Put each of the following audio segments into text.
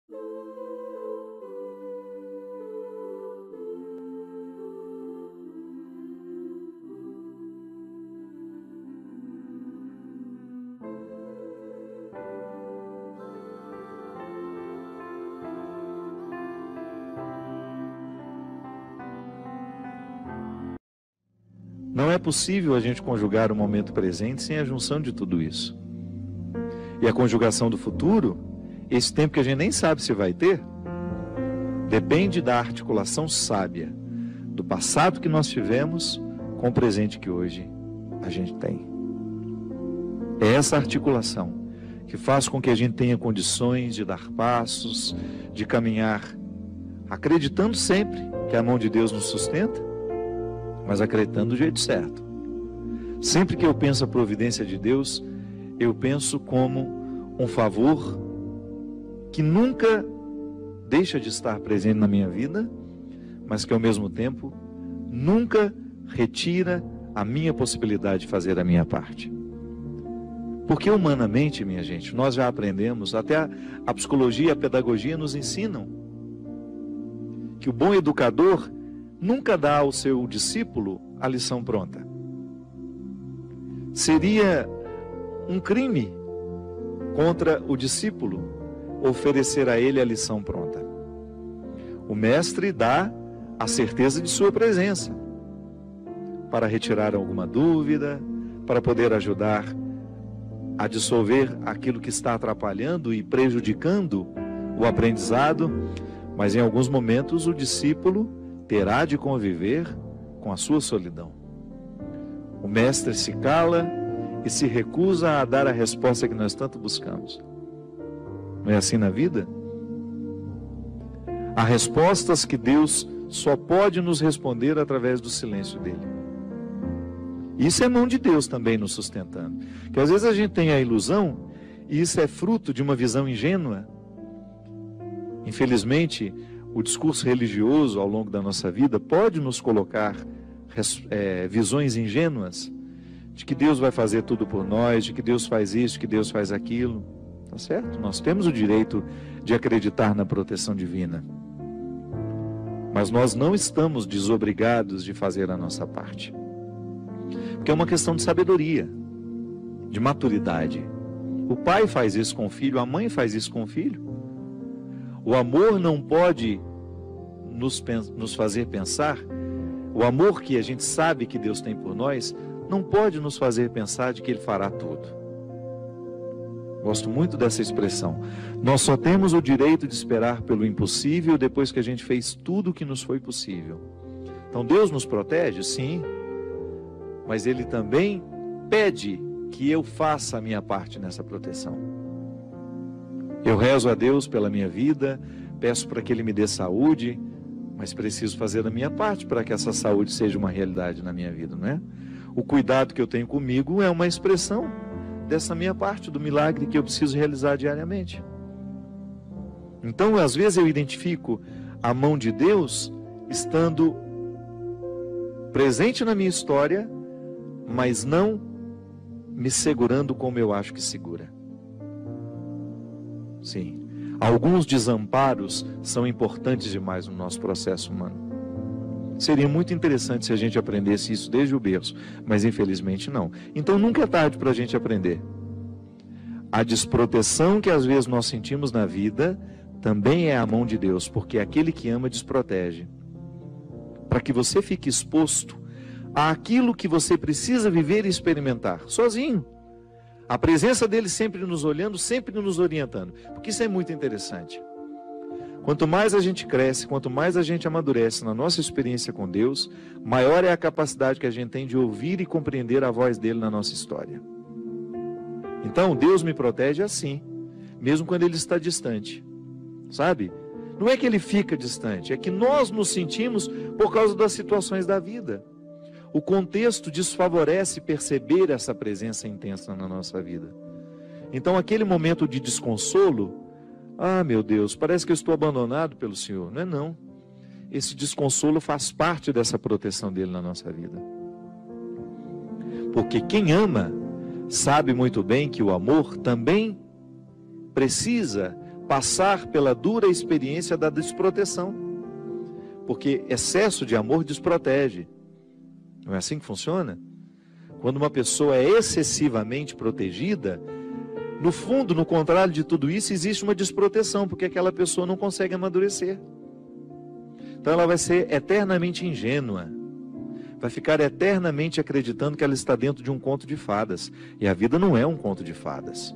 Não é possível a gente conjugar o momento presente sem a junção de tudo isso. E a conjugação do futuro, esse tempo que a gente nem sabe se vai ter, depende da articulação sábia do passado que nós tivemos com o presente que hoje a gente tem. É essa articulação que faz com que a gente tenha condições de dar passos, de caminhar, acreditando sempre que a mão de Deus nos sustenta, mas acreditando do jeito certo. Sempre que eu penso a providência de Deus, eu penso como um favor que nunca deixa de estar presente na minha vida, mas que ao mesmo tempo nunca retira a minha possibilidade de fazer a minha parte. Porque humanamente, minha gente, nós já aprendemos, até a psicologia e a pedagogia nos ensinam, que o bom educador nunca dá ao seu discípulo a lição pronta. Seria um crime contra o discípulo oferecer a ele a lição pronta. O mestre dá a certeza de sua presença, para retirar alguma dúvida, para poder ajudar a dissolver aquilo que está atrapalhando e prejudicando o aprendizado, mas em alguns momentos o discípulo terá de conviver com a sua solidão. O mestre se cala e se recusa a dar a resposta que nós tanto buscamos. Não é assim na vida? Há respostas que Deus só pode nos responder através do silêncio dele. Isso é mão de Deus também nos sustentando. Que às vezes a gente tem a ilusão, e isso é fruto de uma visão ingênua. Infelizmente, o discurso religioso ao longo da nossa vida pode nos colocar visões ingênuas de que Deus vai fazer tudo por nós, de que Deus faz isso, que Deus faz aquilo. Tá certo? Nós temos o direito de acreditar na proteção divina. Mas nós não estamos desobrigados de fazer a nossa parte. Porque é uma questão de sabedoria, de maturidade. O pai faz isso com o filho, a mãe faz isso com o filho. O amor não pode nos fazer pensar, o amor que a gente sabe que Deus tem por nós, não pode nos fazer pensar de que Ele fará tudo. Gosto muito dessa expressão. Nós só temos o direito de esperar pelo impossível depois que a gente fez tudo o que nos foi possível. Então Deus nos protege? Sim. Mas Ele também pede que eu faça a minha parte nessa proteção. Eu rezo a Deus pela minha vida, peço para que Ele me dê saúde, mas preciso fazer a minha parte para que essa saúde seja uma realidade na minha vida, não é? O cuidado que eu tenho comigo é uma expressão dessa minha parte, do milagre que eu preciso realizar diariamente. Então, às vezes eu identifico a mão de Deus estando presente na minha história, mas não me segurando como eu acho que segura. Sim, alguns desamparos são importantes demais no nosso processo humano. Seria muito interessante se a gente aprendesse isso desde o berço, mas infelizmente não. Então nunca é tarde para a gente aprender. A desproteção que às vezes nós sentimos na vida também é a mão de Deus, porque aquele que ama desprotege. Para que você fique exposto àquilo que você precisa viver e experimentar, sozinho. A presença dele sempre nos olhando, sempre nos orientando. Porque isso é muito interessante. Quanto mais a gente cresce, quanto mais a gente amadurece na nossa experiência com Deus, maior é a capacidade que a gente tem de ouvir e compreender a voz dele na nossa história. Então, Deus me protege assim, mesmo quando ele está distante. Sabe? Não é que ele fica distante, é que nós nos sentimos por causa das situações da vida. O contexto desfavorece perceber essa presença intensa na nossa vida. Então, aquele momento de desconsolo, ah, meu Deus, parece que eu estou abandonado pelo Senhor. Não é não. Esse desconsolo faz parte dessa proteção dele na nossa vida. Porque quem ama sabe muito bem que o amor também precisa passar pela dura experiência da desproteção. Porque excesso de amor desprotege. Não é assim que funciona? Quando uma pessoa é excessivamente protegida, no fundo, no contrário de tudo isso, existe uma desproteção, porque aquela pessoa não consegue amadurecer. Então ela vai ser eternamente ingênua, vai ficar eternamente acreditando que ela está dentro de um conto de fadas. E a vida não é um conto de fadas.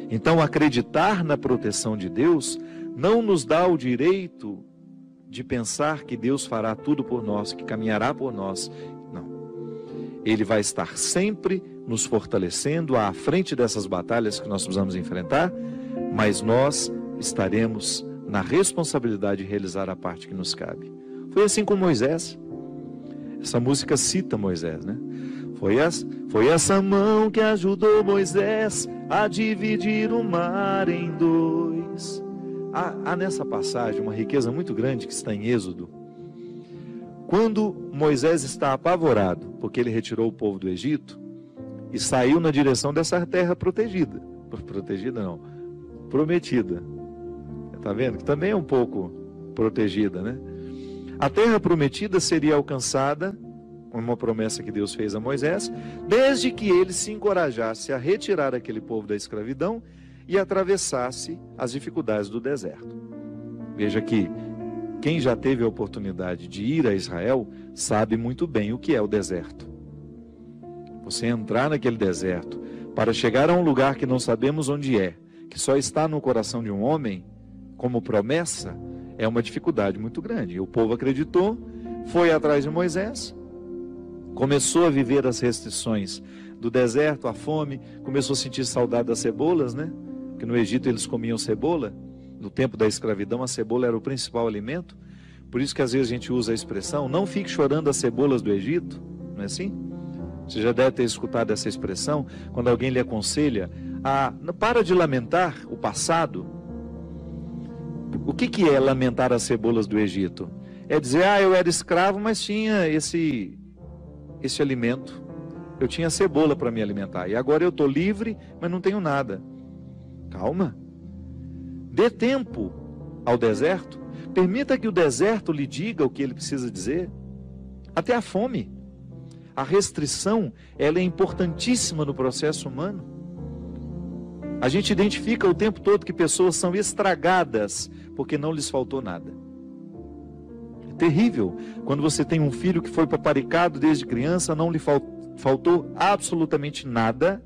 Então acreditar na proteção de Deus não nos dá o direito de pensar que Deus fará tudo por nós, que caminhará por nós. Não. Ele vai estar sempre nos fortalecendo à frente dessas batalhas que nós precisamos enfrentar, mas nós estaremos na responsabilidade de realizar a parte que nos cabe. Foi assim com Moisés. Essa música cita Moisés, né? Foi essa mão que ajudou Moisés a dividir o mar em dois. Há nessa passagem uma riqueza muito grande que está em Êxodo. Quando Moisés está apavorado, porque ele retirou o povo do Egito e saiu na direção dessa terra protegida. Protegida não, prometida. Está vendo? Que também é um pouco protegida, né? A terra prometida seria alcançada, uma promessa que Deus fez a Moisés, desde que ele se encorajasse a retirar aquele povo da escravidão e atravessasse as dificuldades do deserto. Veja que quem já teve a oportunidade de ir a Israel sabe muito bem o que é o deserto. Você entrar naquele deserto para chegar a um lugar que não sabemos onde é, que só está no coração de um homem, como promessa, é uma dificuldade muito grande. E o povo acreditou, foi atrás de Moisés, começou a viver as restrições do deserto, a fome, começou a sentir saudade das cebolas, né? Porque no Egito eles comiam cebola, no tempo da escravidão a cebola era o principal alimento, por isso que às vezes a gente usa a expressão, não fique chorando as cebolas do Egito, não é assim? Você já deve ter escutado essa expressão, quando alguém lhe aconselha, para de lamentar o passado. O que é lamentar as cebolas do Egito? É dizer, eu era escravo, mas tinha esse alimento. Eu tinha cebola para me alimentar. E agora eu estou livre, mas não tenho nada. Calma. Dê tempo ao deserto. Permita que o deserto lhe diga o que ele precisa dizer. Até a fome. A restrição, ela é importantíssima no processo humano. A gente identifica o tempo todo que pessoas são estragadas porque não lhes faltou nada. É terrível quando você tem um filho que foi paparicado desde criança, não lhe faltou absolutamente nada,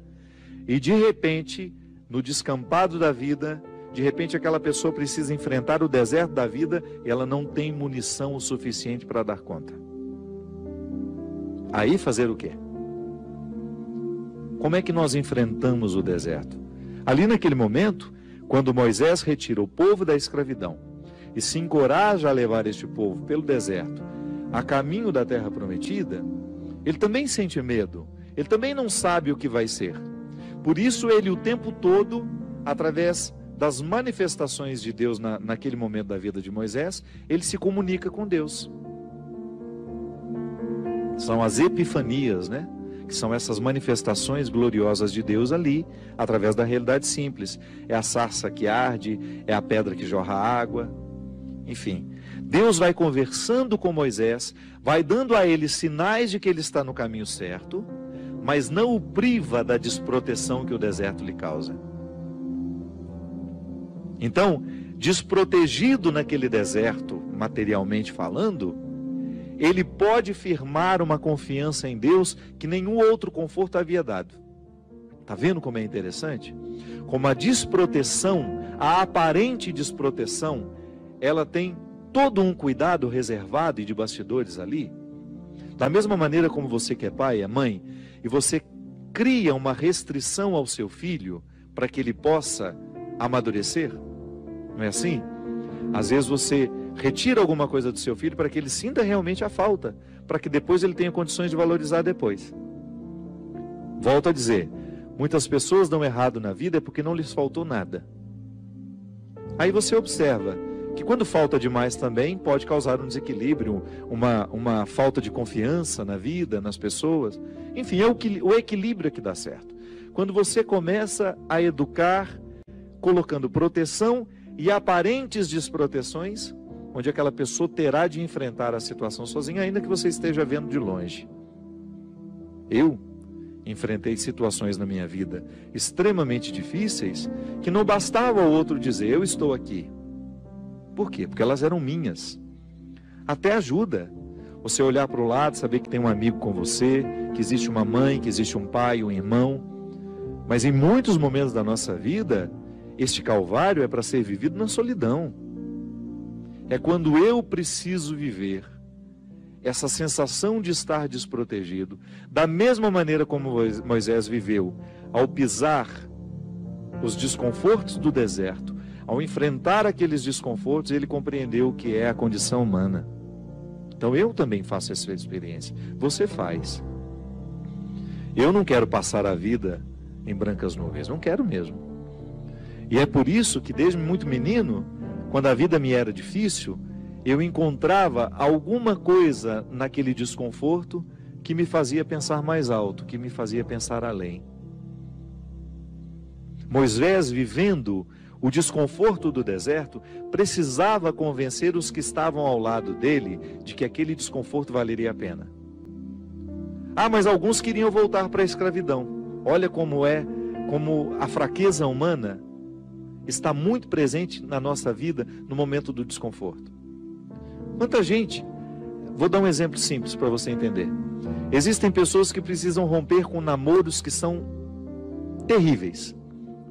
e de repente, no descampado da vida, de repente aquela pessoa precisa enfrentar o deserto da vida e ela não tem munição o suficiente para dar conta. Aí fazer o quê? Como é que nós enfrentamos o deserto? Ali naquele momento, quando Moisés retira o povo da escravidão e se encoraja a levar este povo pelo deserto a caminho da terra prometida, ele também sente medo, ele também não sabe o que vai ser. Por isso ele o tempo todo, através das manifestações de Deus naquele momento da vida de Moisés, ele se comunica com Deus. São as epifanias, né? Que são essas manifestações gloriosas de Deus ali, através da realidade simples. É a sarça que arde, é a pedra que jorra água, enfim. Deus vai conversando com Moisés, vai dando a ele sinais de que ele está no caminho certo, mas não o priva da desproteção que o deserto lhe causa. Então, desprotegido naquele deserto, materialmente falando, ele pode firmar uma confiança em Deus que nenhum outro conforto havia dado. Está vendo como é interessante? Como a desproteção, a aparente desproteção, ela tem todo um cuidado reservado e de bastidores ali. Da mesma maneira como você que é pai, é mãe, e você cria uma restrição ao seu filho para que ele possa amadurecer. Não é assim? Às vezes você retira alguma coisa do seu filho para que ele sinta realmente a falta, para que depois ele tenha condições de valorizar depois. Volto a dizer, muitas pessoas dão errado na vida porque não lhes faltou nada. Aí você observa que quando falta demais também pode causar um desequilíbrio, uma falta de confiança na vida, nas pessoas. Enfim, é o equilíbrio que dá certo. Quando você começa a educar colocando proteção e aparentes desproteções, onde aquela pessoa terá de enfrentar a situação sozinha, ainda que você esteja vendo de longe. Eu enfrentei situações na minha vida extremamente difíceis, que não bastava o outro dizer, eu estou aqui. Por quê? Porque elas eram minhas. Até ajuda você olhar para o lado, saber que tem um amigo com você, que existe uma mãe, que existe um pai, um irmão. Mas em muitos momentos da nossa vida, este calvário é para ser vivido na solidão. É quando eu preciso viver essa sensação de estar desprotegido, da mesma maneira como Moisés viveu, ao pisar os desconfortos do deserto, ao enfrentar aqueles desconfortos, ele compreendeu o que é a condição humana. Então eu também faço essa experiência. Você faz. Eu não quero passar a vida em brancas nuvens, não quero mesmo. E é por isso que desde muito menino, quando a vida me era difícil, eu encontrava alguma coisa naquele desconforto que me fazia pensar mais alto, que me fazia pensar além. Moisés, vivendo o desconforto do deserto, precisava convencer os que estavam ao lado dele de que aquele desconforto valeria a pena. Ah, mas alguns queriam voltar para a escravidão. Olha como a fraqueza humana está muito presente na nossa vida no momento do desconforto. Quanta gente, vou dar um exemplo simples para você entender. Existem pessoas que precisam romper com namoros que são terríveis,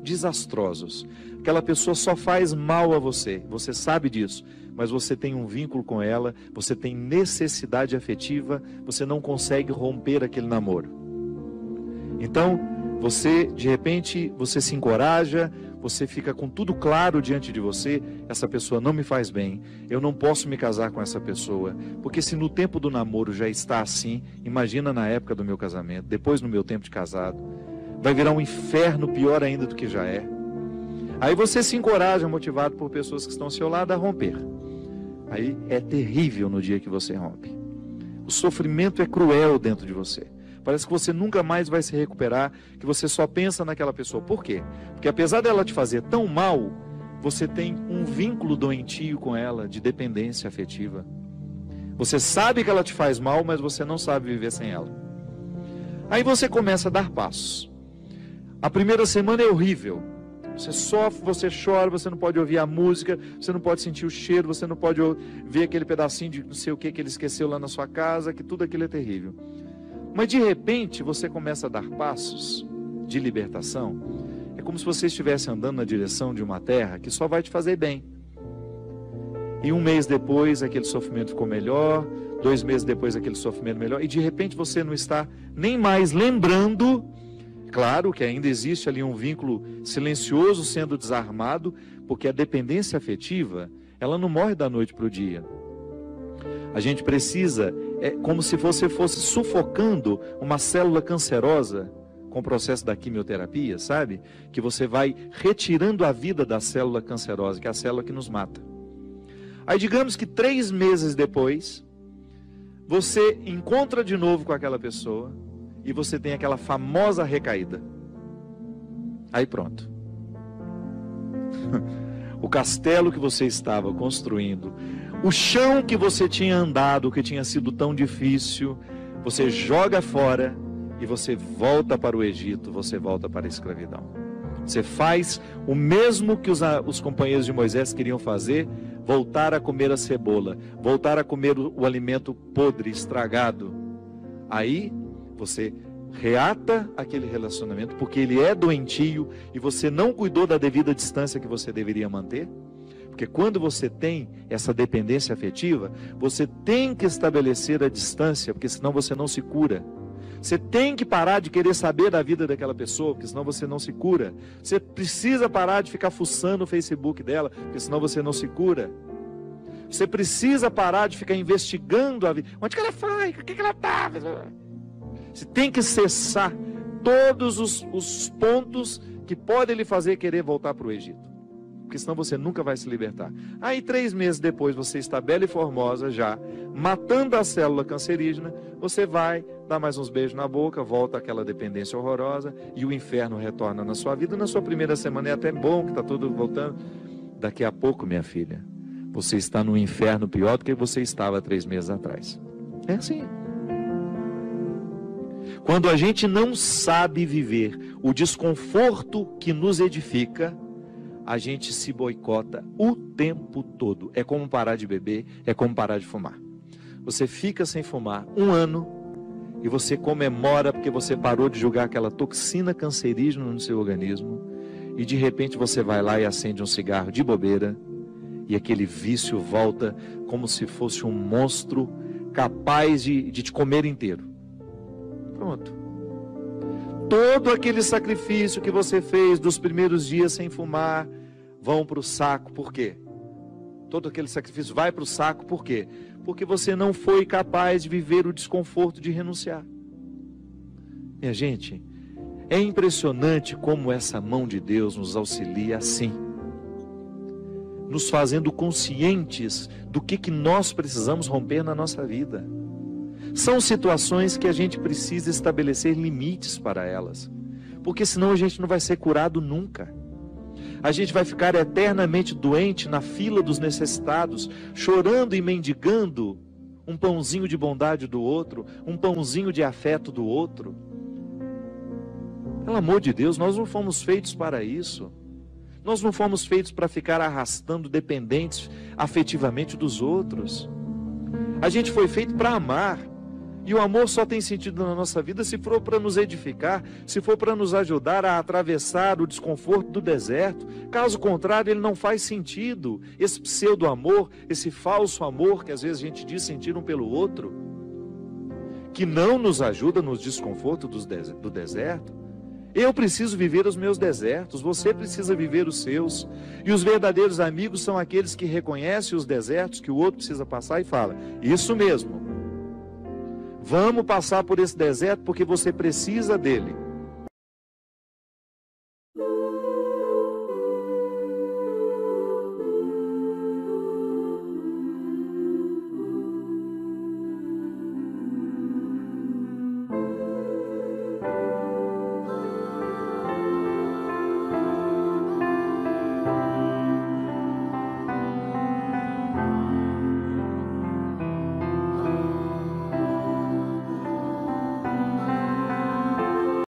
desastrosos. Aquela pessoa só faz mal a você, você sabe disso, mas você tem um vínculo com ela, você tem necessidade afetiva, você não consegue romper aquele namoro. Então, você, de repente, você se encoraja, você fica com tudo claro diante de você, essa pessoa não me faz bem, eu não posso me casar com essa pessoa, porque se no tempo do namoro já está assim, imagina na época do meu casamento, depois no meu tempo de casado, vai virar um inferno pior ainda do que já é. Aí você se encoraja, motivado por pessoas que estão ao seu lado, a romper. Aí é terrível no dia que você rompe. O sofrimento é cruel dentro de você. Parece que você nunca mais vai se recuperar, que você só pensa naquela pessoa. Por quê? Porque apesar dela te fazer tão mal, você tem um vínculo doentio com ela, de dependência afetiva. Você sabe que ela te faz mal, mas você não sabe viver sem ela. Aí você começa a dar passos. A primeira semana é horrível. Você sofre, você chora, você não pode ouvir a música, você não pode sentir o cheiro, você não pode ver aquele pedacinho de não sei o que ele esqueceu lá na sua casa, que tudo aquilo é terrível. Mas de repente você começa a dar passos de libertação. É como se você estivesse andando na direção de uma terra que só vai te fazer bem. E um mês depois aquele sofrimento ficou melhor, 2 meses depois aquele sofrimento melhor, e de repente você não está nem mais lembrando. Claro que ainda existe ali um vínculo silencioso sendo desarmado, porque a dependência afetiva, ela não morre da noite para o dia. A gente precisa, é como se você fosse sufocando uma célula cancerosa com o processo da quimioterapia, sabe? Que você vai retirando a vida da célula cancerosa, que é a célula que nos mata. Aí digamos que 3 meses depois, você encontra de novo com aquela pessoa, e você tem aquela famosa recaída. Aí pronto. O castelo que você estava construindo, o chão que você tinha andado, que tinha sido tão difícil, você joga fora e você volta para o Egito, você volta para a escravidão. Você faz o mesmo que os companheiros de Moisés queriam fazer, voltar a comer a cebola, voltar a comer o alimento podre, estragado. Aí você reata aquele relacionamento porque ele é doentio e você não cuidou da devida distância que você deveria manter. Porque quando você tem essa dependência afetiva, você tem que estabelecer a distância, porque senão você não se cura. Você tem que parar de querer saber da vida daquela pessoa, porque senão você não se cura. Você precisa parar de ficar fuçando o Facebook dela, porque senão você não se cura. Você precisa parar de ficar investigando a vida. Onde que ela foi? O que ela está? Você tem que cessar todos os pontos que podem lhe fazer querer voltar para o Egito. porque senão você nunca vai se libertar. Aí 3 meses depois você está bela e formosa já, matando a célula cancerígena, você vai dar mais uns beijos na boca, volta àquela dependência horrorosa e o inferno retorna na sua vida. Na sua primeira semana é até bom que está tudo voltando. Daqui a pouco, minha filha, você está no inferno pior do que você estava 3 meses atrás. É assim. Quando a gente não sabe viver o desconforto que nos edifica, a gente se boicota o tempo todo. É como parar de beber, é como parar de fumar. Você fica sem fumar 1 ano e você comemora porque você parou de jogar aquela toxina cancerígena no seu organismo e de repente você vai lá e acende um cigarro de bobeira e aquele vício volta como se fosse um monstro capaz de te comer inteiro. Pronto. Todo aquele sacrifício que você fez dos primeiros dias sem fumar vão para o saco. Por quê? Todo aquele sacrifício vai para o saco. Por quê? Porque você não foi capaz de viver o desconforto de renunciar. Minha gente, é impressionante como essa mão de Deus nos auxilia assim, nos fazendo conscientes do que nós precisamos romper na nossa vida. São situações que a gente precisa estabelecer limites para elas, porque senão a gente não vai ser curado nunca. A gente vai ficar eternamente doente na fila dos necessitados, chorando e mendigando um pãozinho de bondade do outro, um pãozinho de afeto do outro. Pelo amor de Deus, nós não fomos feitos para isso. Nós não fomos feitos para ficar arrastando dependentes afetivamente dos outros. A gente foi feito para amar. E o amor só tem sentido na nossa vida se for para nos edificar, se for para nos ajudar a atravessar o desconforto do deserto. Caso contrário, ele não faz sentido. Esse pseudo-amor, esse falso amor que às vezes a gente diz sentir um pelo outro, que não nos ajuda nos desconfortos do deserto. Eu preciso viver os meus desertos, você precisa viver os seus. E os verdadeiros amigos são aqueles que reconhecem os desertos que o outro precisa passar e fala: isso mesmo. Vamos passar por esse deserto porque você precisa dele.